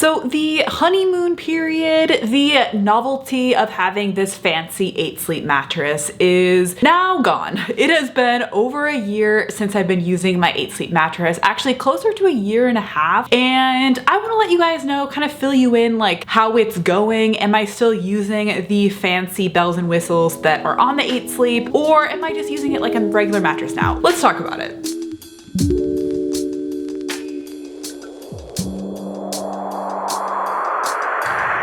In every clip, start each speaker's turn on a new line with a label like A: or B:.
A: So the honeymoon period, the novelty of having this fancy 8 Sleep mattress is now gone. It has been over a year since I've been using my 8 Sleep mattress, actually closer to a year and a half. And I want to let you guys know, kind of fill you in like how it's going. Am I still using the fancy bells and whistles that are on the 8 Sleep, or am I just using it like a regular mattress now? Let's talk about it.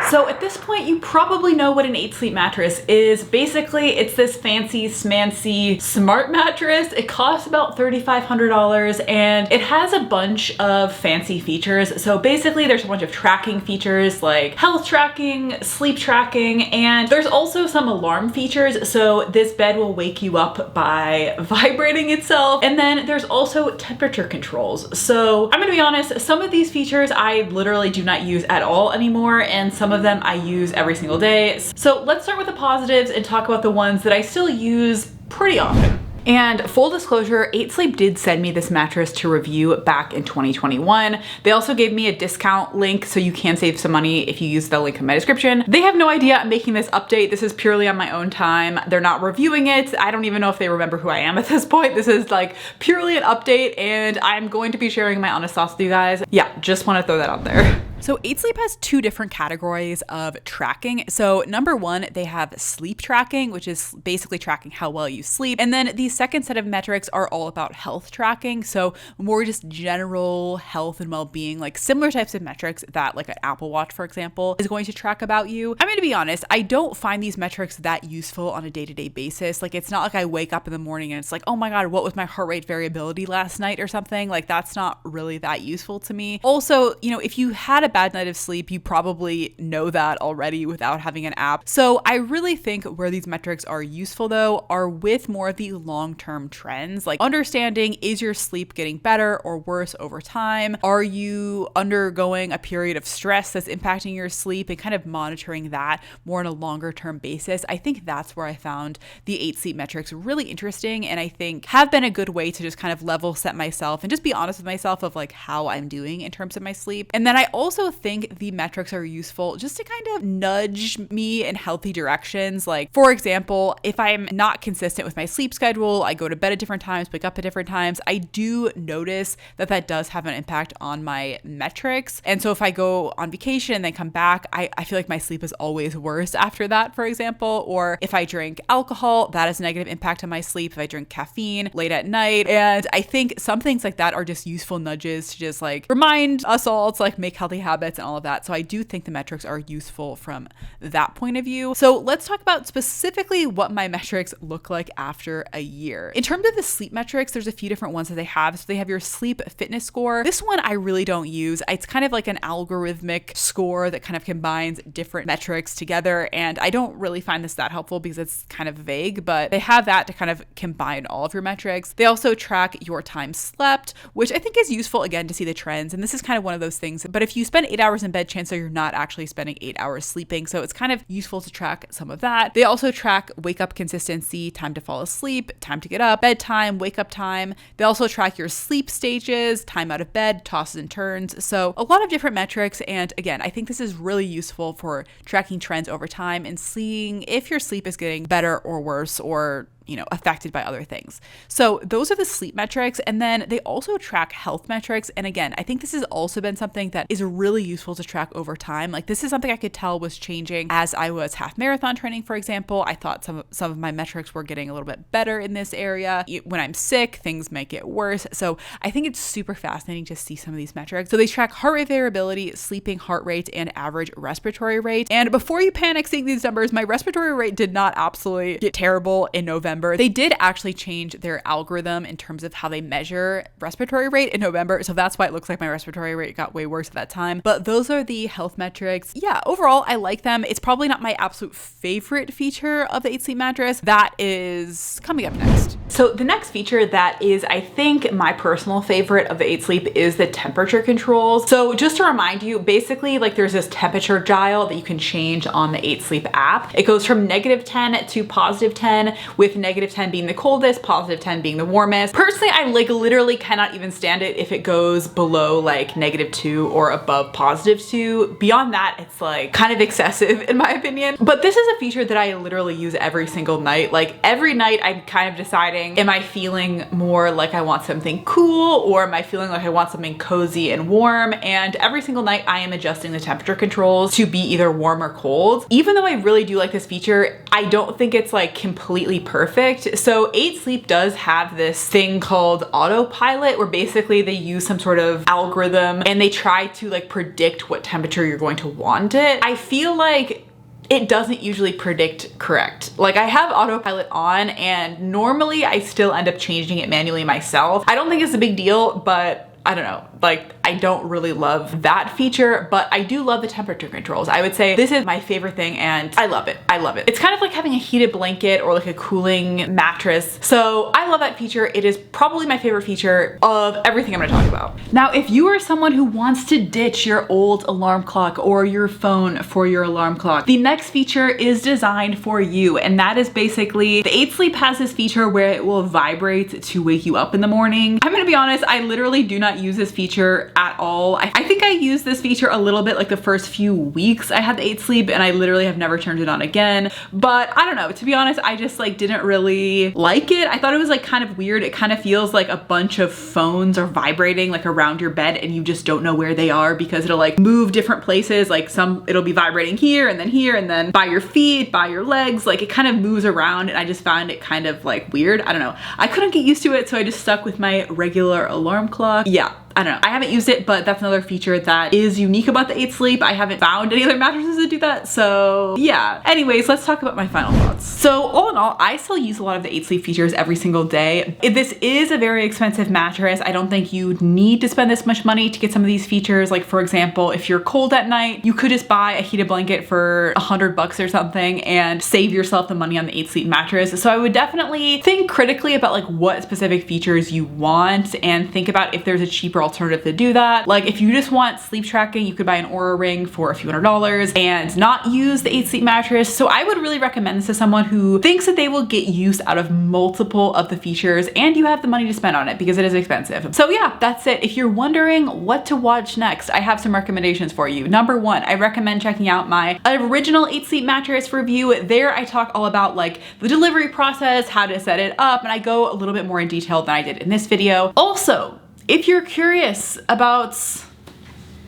A: So at this point, you probably know what an 8 Sleep mattress is. Basically, it's this fancy, smancy, smart mattress. It costs about $3,500 and it has a bunch of fancy features. So basically, there's a bunch of tracking features like health tracking, sleep tracking, and there's also some alarm features. So this bed will wake you up by vibrating itself. And then there's also temperature controls. So I'm gonna be honest, some of these features I literally do not use at all anymore, and some of them I use every single day. So let's start with the positives and talk about the ones that I still use pretty often. And full disclosure, 8 Sleep did send me this mattress to review back in 2021. They also gave me a discount link so you can save some money if you use the link in my description. They have no idea I'm making this update. This is purely on my own time. They're not reviewing it. I don't even know if they remember who I am at this point. This is like purely an update and I'm going to be sharing my honest thoughts with you guys. Yeah, just want to throw that out there. So 8 Sleep has two different categories of tracking. So number one, they have sleep tracking, which is basically tracking how well you sleep. And then the second set of metrics are all about health tracking. So more just general health and well-being, like similar types of metrics that like an Apple Watch, for example, is going to track about you. I'm going to be honest, I don't find these metrics that useful on a day-to-day basis. Like it's not like I wake up in the morning and it's like, oh my God, what was my heart rate variability last night or something? Like that's not really that useful to me. Also, you know, if you had a bad night of sleep, you probably know that already without having an app. So I really think where these metrics are useful though are with more of the long-term trends, like understanding, is your sleep getting better or worse over time? Are you undergoing a period of stress that's impacting your sleep, and kind of monitoring that more on a longer term basis? I think that's where I found the 8 Sleep metrics really interesting, and I think have been a good way to just kind of level set myself and just be honest with myself of like how I'm doing in terms of my sleep. And then I also think the metrics are useful just to kind of nudge me in healthy directions. Like, for example, if I'm not consistent with my sleep schedule, I go to bed at different times, wake up at different times, I do notice that that does have an impact on my metrics. And so if I go on vacation and then come back, I feel like my sleep is always worse after that, for example. Or if I drink alcohol, that has a negative impact on my sleep. If I drink caffeine late at night. And I think some things like that are just useful nudges to just like remind us all to like make healthy habits and all of that. So I do think the metrics are useful from that point of view. So let's talk about specifically what my metrics look like after a year. In terms of the sleep metrics, there's a few different ones that they have. So they have your sleep fitness score. This one I really don't use. It's kind of like an algorithmic score that kind of combines different metrics together. And I don't really find this that helpful because it's kind of vague, but they have that to kind of combine all of your metrics. They also track your time slept, which I think is useful again to see the trends. And this is kind of one of those things, but if you spend 8 hours in bed, chances are you're not actually spending 8 hours sleeping. So it's kind of useful to track some of that. They also track wake up consistency, time to fall asleep, time to get up, bedtime, wake up time. They also track your sleep stages, time out of bed, tosses and turns. So a lot of different metrics. And again, I think this is really useful for tracking trends over time and seeing if your sleep is getting better or worse, or affected by other things. So those are the sleep metrics. And then they also track health metrics. And again, I think this has also been something that is really useful to track over time. Like this is something I could tell was changing as I was half marathon training, for example. I thought some of my metrics were getting a little bit better in this area. When I'm sick, things might get worse. So I think it's super fascinating to see some of these metrics. So they track heart rate variability, sleeping heart rate, and average respiratory rate. And before you panic seeing these numbers, my respiratory rate did not absolutely get terrible in November. They did actually change their algorithm in terms of how they measure respiratory rate in November. So that's why it looks like my respiratory rate got way worse at that time. But those are the health metrics. Yeah, overall, I like them. It's probably not my absolute favorite feature of the 8 Sleep mattress. That is coming up next. So the next feature that is, I think, my personal favorite of the 8 Sleep is the temperature controls. So just to remind you, basically like there's this temperature dial that you can change on the 8 Sleep app. It goes from -10 to +10 with -10 being the coldest, +10 being the warmest. Personally, I like literally cannot even stand it if it goes below like -2 or above +2. Beyond that, it's like kind of excessive in my opinion. But this is a feature that I literally use every single night. Like every night I'm kind of deciding, am I feeling more like I want something cool, or am I feeling like I want something cozy and warm? And every single night I am adjusting the temperature controls to be either warm or cold. Even though I really do like this feature, I don't think it's like completely perfect. So 8 Sleep does have this thing called autopilot, where basically they use some sort of algorithm and they try to like predict what temperature you're going to want it. I feel like it doesn't usually predict correct. Like I have autopilot on and normally I still end up changing it manually myself. I don't think it's a big deal, but I don't know, like I don't really love that feature, but I do love the temperature controls. I would say this is my favorite thing and I love it. I love it. It's kind of like having a heated blanket or like a cooling mattress. So I love that feature. It is probably my favorite feature of everything I'm gonna talk about. Now, if you are someone who wants to ditch your old alarm clock or your phone for your alarm clock, the next feature is designed for you. And that is basically, the 8 Sleep has this feature where it will vibrate to wake you up in the morning. I'm gonna be honest, I literally do not use this feature at all. I think I used this feature a little bit like the first few weeks I had the 8 Sleep, and I literally have never turned it on again. But I don't know, to be honest, I just like didn't really like it. I thought it was like kind of weird. It kind of feels like a bunch of phones are vibrating like around your bed and you just don't know where they are, because it'll like move different places. Like it'll be vibrating here and then by your feet, by your legs. Like it kind of moves around, and I just found it kind of like weird. I don't know. I couldn't get used to it, so I just stuck with my regular alarm clock. Yeah. I don't know. I haven't used it, but that's another feature that is unique about the 8 Sleep. I haven't found any other mattresses that do that. So yeah. Anyways, let's talk about my final thoughts. So all in all, I still use a lot of the 8 Sleep features every single day. This is a very expensive mattress. I don't think you need to spend this much money to get some of these features. Like for example, if you're cold at night, you could just buy a heated blanket for $100 or something and save yourself the money on the 8 Sleep mattress. So I would definitely think critically about like what specific features you want and think about if there's a cheaper alternative to do that. Like if you just want sleep tracking, you could buy an Oura Ring for a few $100s and not use the 8 Sleep mattress. So I would really recommend this to someone who thinks that they will get use out of multiple of the features and you have the money to spend on it, because it is expensive. So yeah, that's it. If you're wondering what to watch next, I have some recommendations for you. Number one, I recommend checking out my original 8 Sleep mattress review. There I talk all about like the delivery process, how to set it up, and I go a little bit more in detail than I did in this video. Also, if you're curious about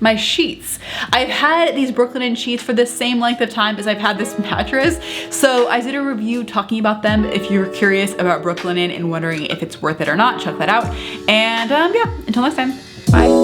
A: my sheets, I've had these Brooklinen sheets for the same length of time as I've had this mattress. So I did a review talking about them. If you're curious about Brooklinen and wondering if it's worth it or not, check that out. And yeah, until next time, bye.